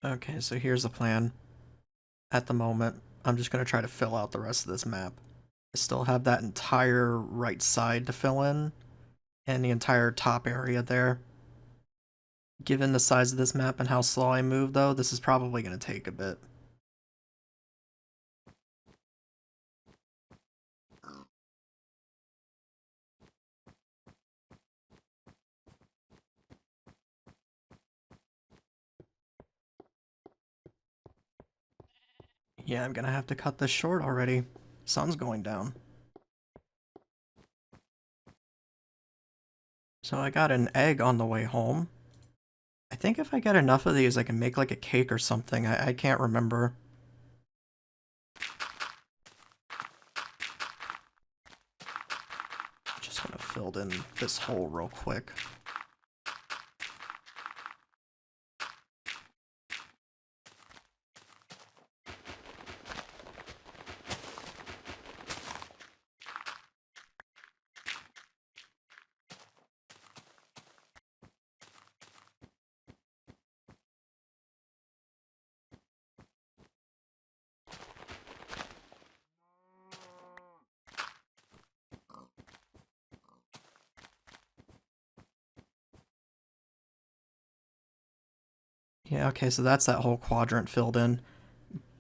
Okay, so here's the plan. At the moment, I'm just going to try to fill out the rest of this map. I still have that entire right side to fill in, and the entire top area there. Given the size of this map and how slow I move, though, this is probably going to take a bit. Yeah, I'm going to have to cut this short already. Sun's going down. So I got an egg on the way home. I think if I get enough of these, I can make like a cake or something. I can't remember. Just gonna fill in this hole real quick. Yeah, okay, so that's that whole quadrant filled in.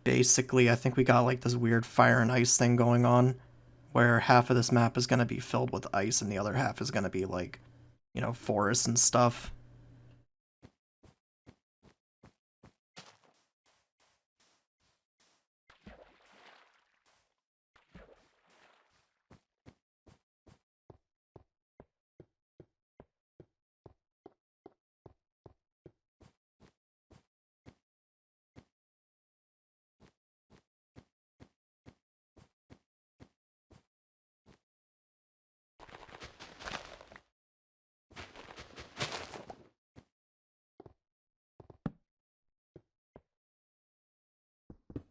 Basically, I think we got like this weird fire and ice thing going on, where half of this map is going to be filled with ice and the other half is going to be like, you know, forests and stuff.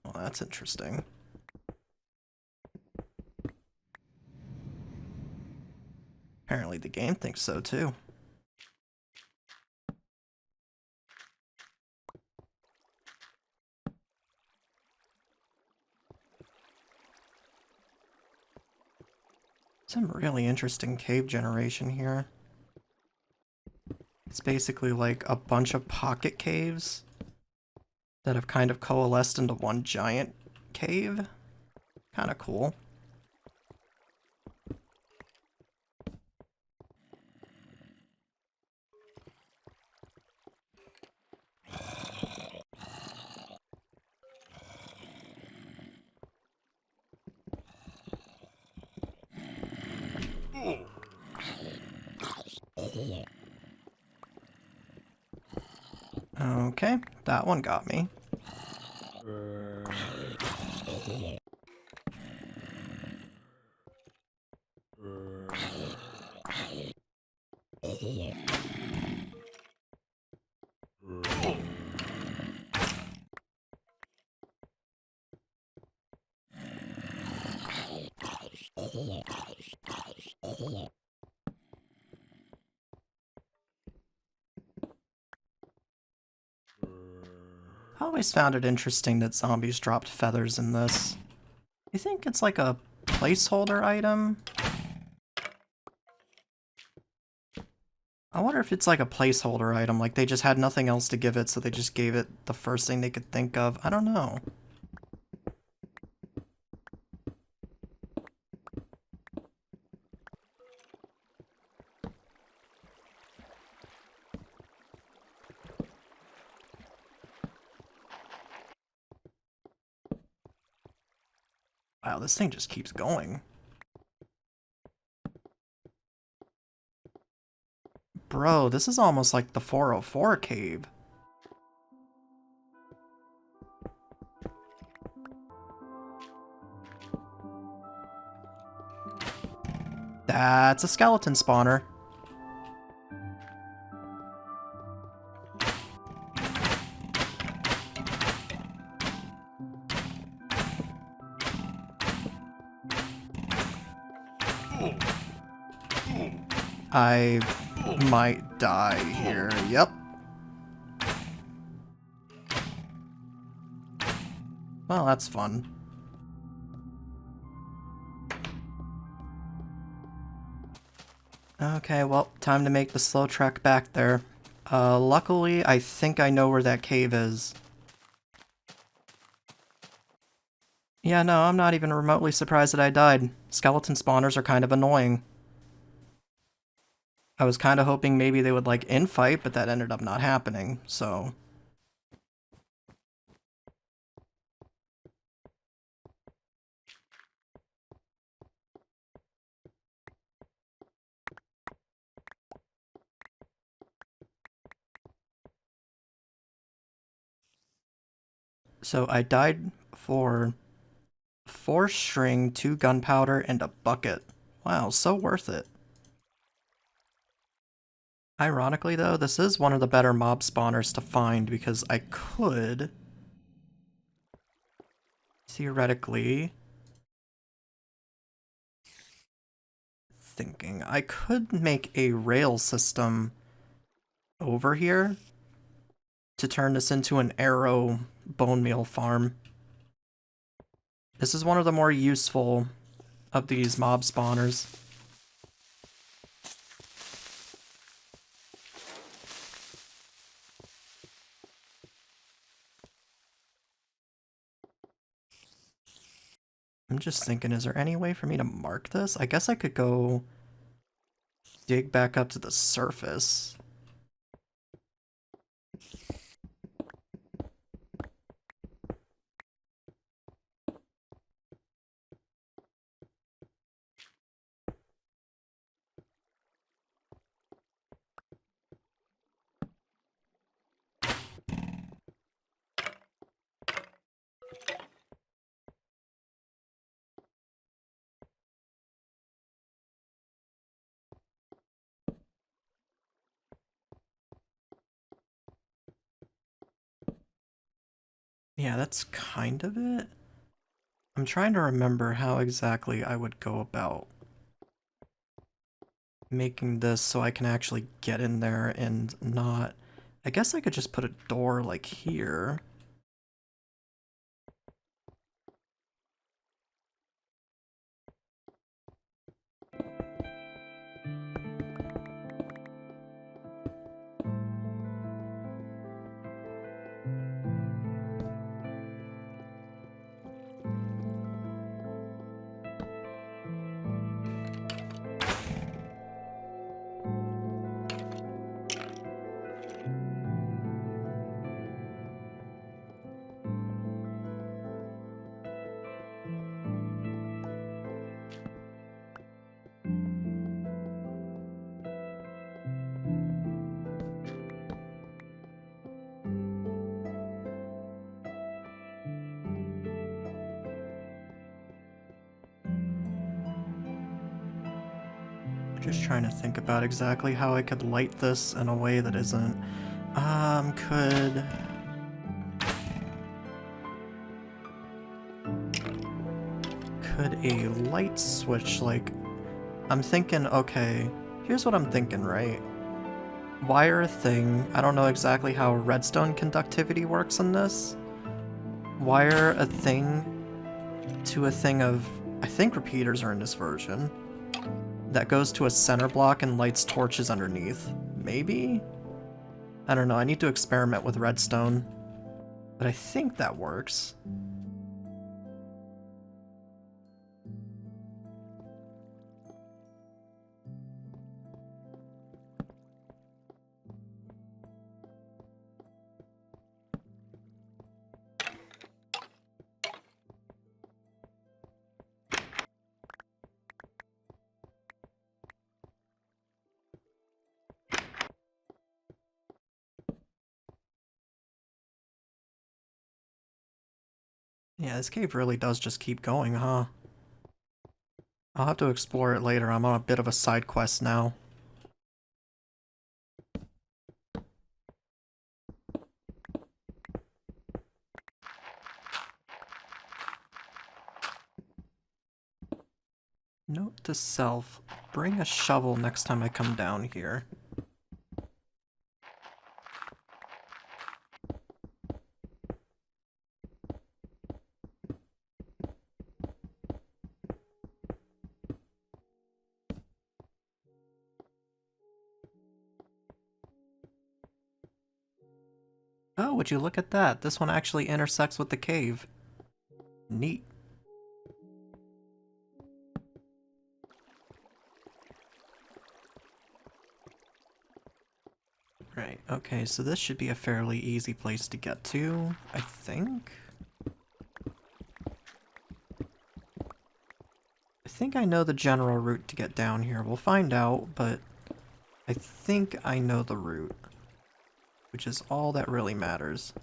Well, that's interesting. Apparently the game thinks so too. Some really interesting cave generation here. It's basically like a bunch of pocket caves that have kind of coalesced into one giant cave. Kind of cool. Okay, that one got me. I always found it interesting that zombies dropped feathers in this. You think it's like a placeholder item? I wonder if it's like a placeholder item, like they just had nothing else to give it, so they just gave it the first thing they could think of. I don't know. Wow, this thing just keeps going. Bro, this is almost like the 404 cave. That's a skeleton spawner. I might die here. Yep. Well, that's fun. Okay, well, time to make the slow trek back there. Luckily, I think I know where that cave is. Yeah, no, I'm not even remotely surprised that I died. Skeleton spawners are kind of annoying. I was kind of hoping maybe they would, like, infight, but that ended up not happening, so... So I died for 4 string, 2 gunpowder, and a bucket. Wow, so worth it. Ironically though, this is one of the better mob spawners to find because I could... theoretically... thinking, I could make a rail system over here to turn this into an arrow bone meal farm. This is one of the more useful of these mob spawners. I'm just thinking, is there any way for me to mark this? I guess I could go dig back up to the surface. Yeah, that's kind of it. I'm trying to remember how exactly I would go about making this so I can actually get in there and not... I guess I could just put a door like here. Just trying to think about exactly how I could light this in a way that isn't... could... Could a light switch, like... I'm thinking, okay, here's what I'm thinking, right? Wire a thing, I don't know exactly how redstone conductivity works in this. Wire a thing to a thing of... I think repeaters are in this version. That goes to a center block and lights torches underneath. Maybe? I don't know, I need to experiment with redstone. But I think that works. Yeah, this cave really does just keep going, huh? I'll have to explore it later, I'm on a bit of a side quest now. Note to self, bring a shovel next time I come down here. Oh, would you look at that? This one actually intersects with the cave. Neat. Right, okay, so this should be a fairly easy place to get to, I think? I think I know the general route to get down here. We'll find out, but I think I know the route, which is all that really matters.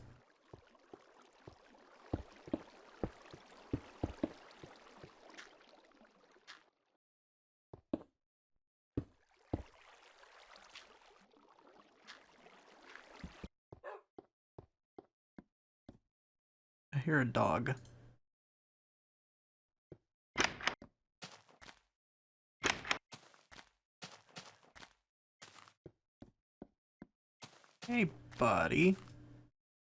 I hear a dog. Hey, buddy.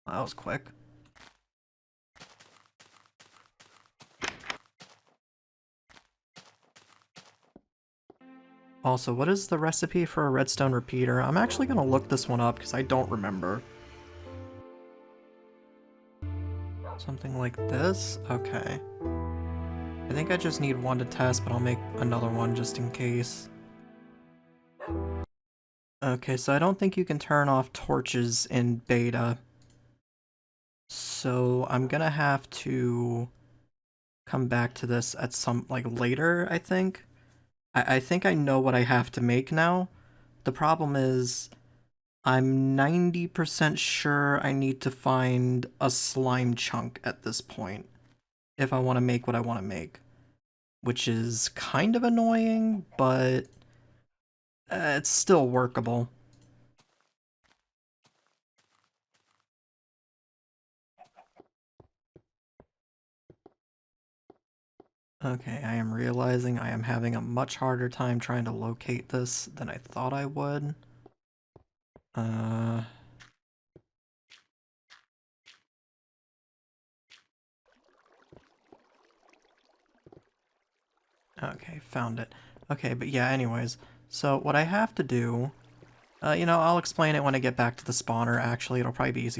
That was quick. Also, what is the recipe for a redstone repeater? I'm actually gonna look this one up because I don't remember. Something like this? Okay. I think I just need one to test, but I'll make another one just in case. Okay, so I don't think you can turn off torches in beta. So I'm gonna have to come back to this at some, like, later, I think. I think I know what I have to make now. The problem is, I'm 90% sure I need to find a slime chunk at this point if I want to make what I want to make. Which is kind of annoying, but it's still workable. Okay, I am realizing I am having a much harder time trying to locate this than I thought I would. Okay, found it. Okay, but yeah, anyways. So what I have to do, I'll explain it when I get back to the spawner, actually. It'll probably be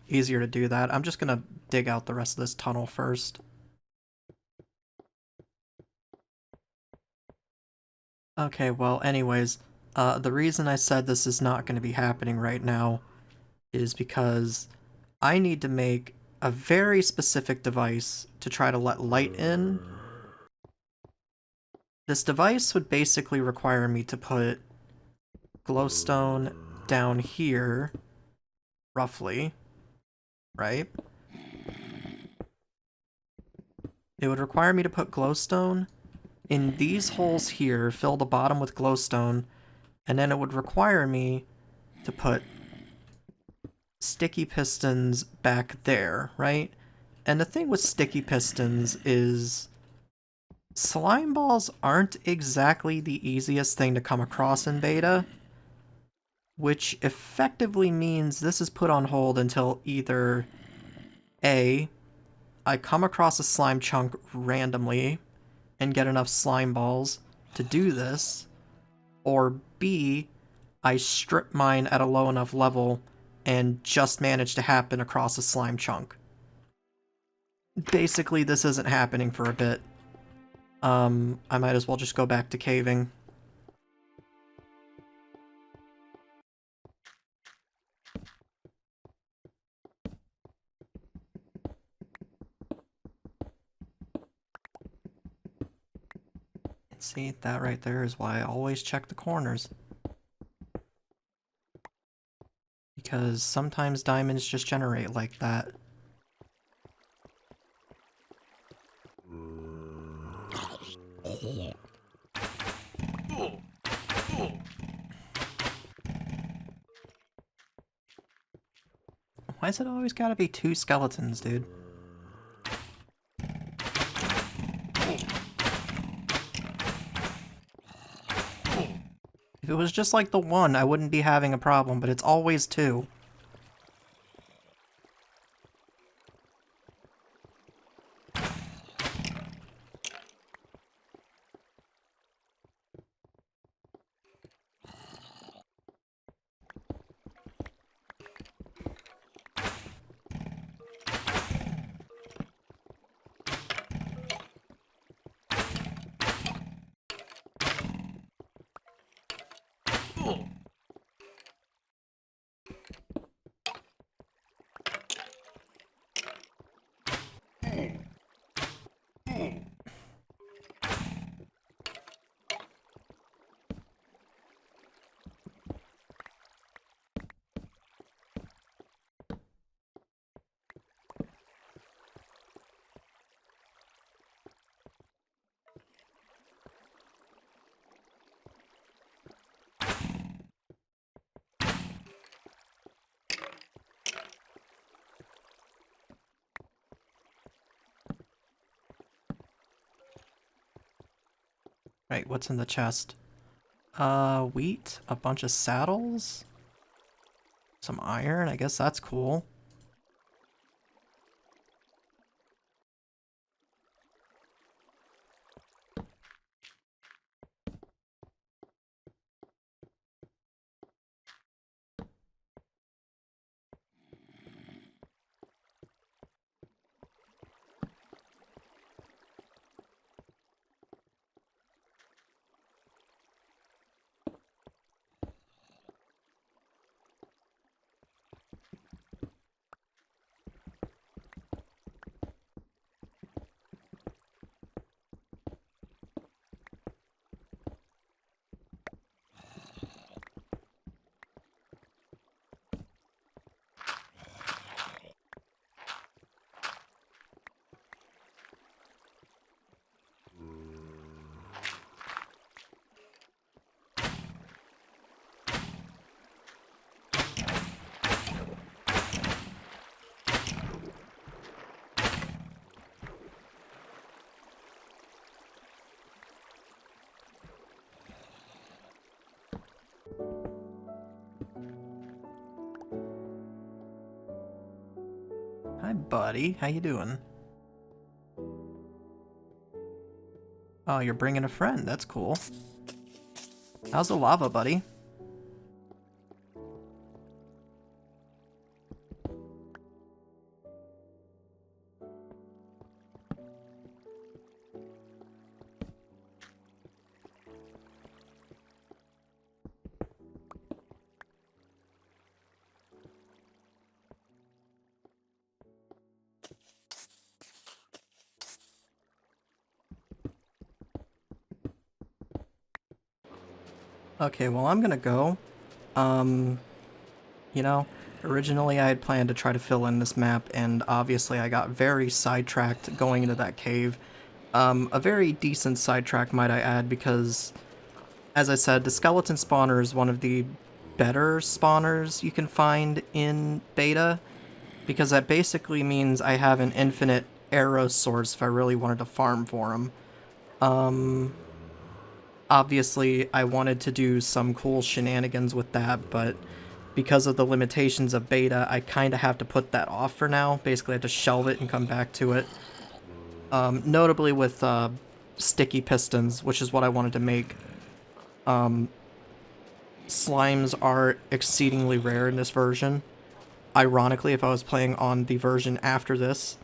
easier to do that. I'm just gonna dig out the rest of this tunnel first. Okay, well, anyways, the reason I said this is not going to be happening right now is because I need to make a very specific device to try to let light in. This device would basically require me to put glowstone down here, roughly, right? It would require me to put glowstone in these holes here, fill the bottom with glowstone, and then it would require me to put sticky pistons back there, right? And the thing with sticky pistons is slime balls aren't exactly the easiest thing to come across in beta, which effectively means this is put on hold until either A, I come across a slime chunk randomly and get enough slime balls to do this, or B, I strip mine at a low enough level and just manage to happen across a slime chunk. Basically, this isn't happening for a bit. I might as well just go back to caving. See, that right there is why I always check the corners. Because sometimes diamonds just generate like that. Why's it always gotta be two skeletons, dude? If it was just like the one, I wouldn't be having a problem, but it's always two. Right, what's in the chest? Wheat, a bunch of saddles, some iron, I guess that's cool. Hi, buddy. How you doing? Oh, you're bringing a friend. That's cool. How's the lava, buddy? Okay, well, I'm gonna go. You know, originally I had planned to try to fill in this map, and obviously I got very sidetracked going into that cave. A very decent sidetrack, might I add, because, as I said, the skeleton spawner is one of the better spawners you can find in beta, because that basically means I have an infinite arrow source if I really wanted to farm for them. Obviously, I wanted to do some cool shenanigans with that, but because of the limitations of beta, I kind of have to put that off for now. Basically, I have to shelve it and come back to it. Notably with sticky pistons, which is what I wanted to make. Slimes are exceedingly rare in this version. Ironically, if I was playing on the version after this,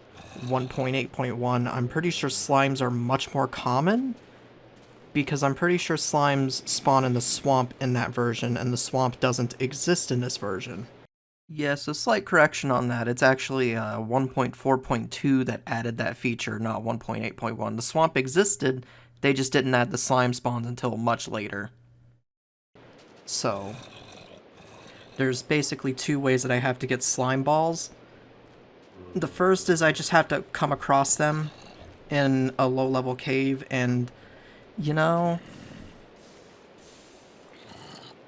1.8.1, I'm pretty sure slimes are much more common, because I'm pretty sure slimes spawn in the swamp in that version, and the swamp doesn't exist in this version. Yeah, so slight correction on that. It's actually 1.4.2 that added that feature, not 1.8.1. The swamp existed, they just didn't add the slime spawns until much later. So, there's basically two ways that I have to get slime balls. The first is I just have to come across them in a low-level cave, and, you know...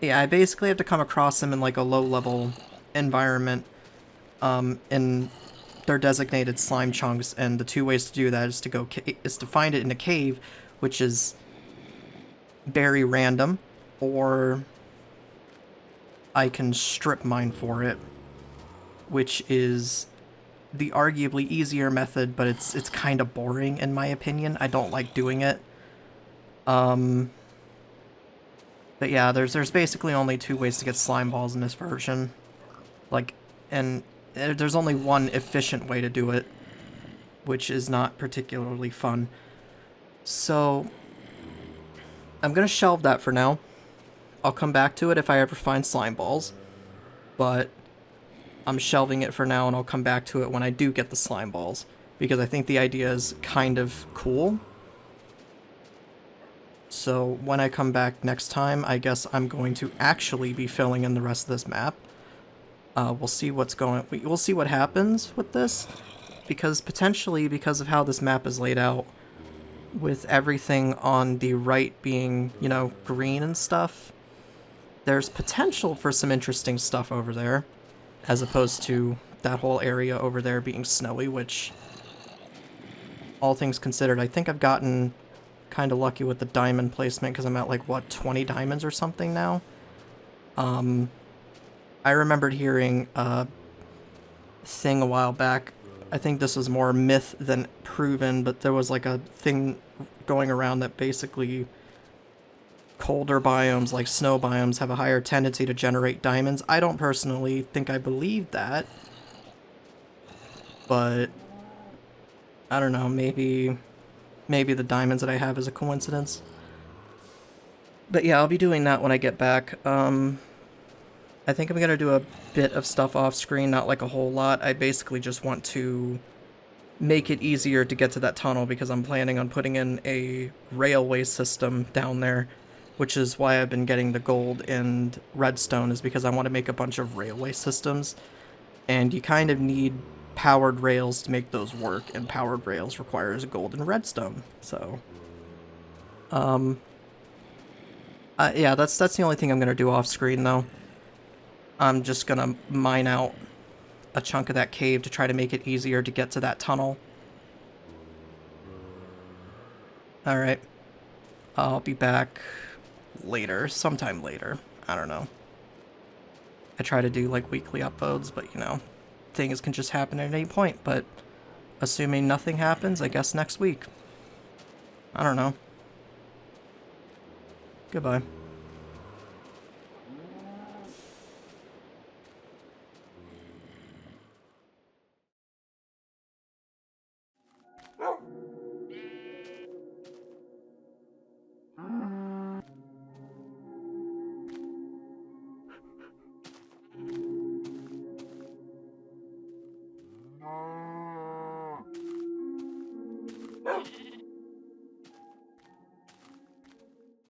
yeah, I basically have to come across them in, like, a low-level environment, in their designated slime chunks, and the two ways to do that is to find it in a cave, which is very random, or I can strip mine for it, which is the arguably easier method, but it's kind of boring in my opinion. I don't like doing it. But yeah, there's basically only two ways to get slime balls in this version. Like, and there's only one efficient way to do it, which is not particularly fun. So, I'm gonna shelve that for now. I'll come back to it if I ever find slime balls, but I'm shelving it for now and I'll come back to it when I do get the slime balls, because I think the idea is kind of cool. So when I come back next time, I guess I'm going to actually be filling in the rest of this map. We'll see we'll see what happens with this, because potentially, because of how this map is laid out, with everything on the right being, you know, green and stuff, there's potential for some interesting stuff over there, as opposed to that whole area over there being snowy, which, all things considered, I think I've gotten kind of lucky with the diamond placement, because I'm at like, what, 20 diamonds or something now? I remembered hearing a thing a while back. I think this was more myth than proven, but there was like a thing going around that basically colder biomes, like snow biomes, have a higher tendency to generate diamonds. I don't personally think I believe that, but I don't know, maybe the diamonds that I have is a coincidence. But yeah, I'll be doing that when I get back. I think I'm gonna do a bit of stuff off screen, not like a whole lot. I basically just want to make it easier to get to that tunnel, because I'm planning on putting in a railway system down there, which is why I've been getting the gold and redstone, is because I want to make a bunch of railway systems, and you kind of need powered rails to make those work, and powered rails requires gold and redstone. So yeah, that's the only thing I'm gonna do off screen though. I'm just gonna mine out a chunk of that cave to try to make it easier to get to that tunnel. Alright. I'll be back later, sometime later. I don't know. I try to do like weekly uploads, but you know, things can just happen at any point, but assuming nothing happens, I guess next week. I don't know. Goodbye.